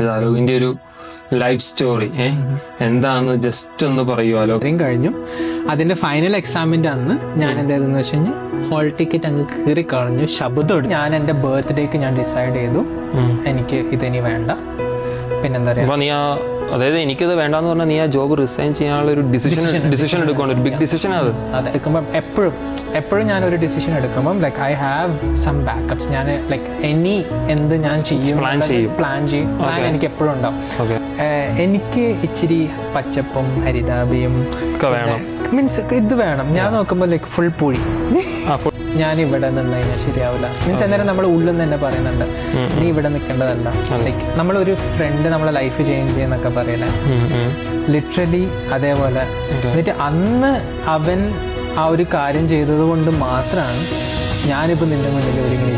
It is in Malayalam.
ആലോകിന്റെ ഒരു ലൈഫ് സ്റ്റോറി എന്താന്ന് ജസ്റ്റ് ഒന്ന് പറയുമല്ലോ. കഴിഞ്ഞു. അതിന്റെ ഫൈനൽ എക്സാമിന്റെ അന്ന് ഞാൻ എന്തായതെന്ന് വെച്ച് കഴിഞ്ഞാൽ ഹോൾ ടിക്കറ്റ് അങ്ങ് കീറി കളഞ്ഞു. ശബ്ദം ഞാൻ എന്റെ ബർത്ത്ഡേക്ക് ഞാൻ ഡിസൈഡ് ചെയ്തു എനിക്ക് ഇതിനി വേണ്ട. പിന്നെന്താ പറയാ, നീ അതായത് എനിക്കത് വേണ്ടെന്ന് പറഞ്ഞാൽ നീ ആ ജോബ് റിസൈൻ ചെയ്യാനുള്ള ഒരു ഡിസിഷൻ എടുക്കുന്നുണ്ട്. ഒരു ബിഗ് ഡിസിഷൻ അത്. അതെ, എടുക്കുമ്പോൾ എപ്പോഴും ഞാനൊരു ഡിസിഷൻ എടുക്കുമ്പോൾ like I have some backups. ഞാൻ ലൈക്ക് എന്ത് ഞാൻ ചെയ്യും പ്ലാൻ എനിക്ക് എപ്പോഴും ഉണ്ടാവും. എനിക്ക് ഇച്ചിരി പച്ചപ്പും ഹരിതാപയും മീൻസ് ഇത് വേണം. ഞാൻ നോക്കുമ്പോൾ ലൈക്ക് ഫുൾ പുഴി ഞാൻ ഇവിടെ നിന്ന് കഴിഞ്ഞാൽ ശരിയാവില്ല. മീൻസ് അന്നേരം നമ്മൾ ഉള്ളിൽ നിന്ന് തന്നെ പറയുന്നുണ്ട് നീ ഇവിടെ നിൽക്കേണ്ടതല്ല. ലൈക്ക് നമ്മളൊരു ഫ്രണ്ട് നമ്മളെ ലൈഫ് ചേഞ്ച് ചെയ്യുന്നൊക്കെ പറയല, ലിറ്ററലി അതേപോലെ. എന്നിട്ട് അന്ന് അവൻ ആ ഒരു കാര്യം ചെയ്തത് കൊണ്ട് മാത്രമാണ് ഞാനിപ്പോൾ നിന്റെ മുന്നിൽ ഒരുങ്ങി.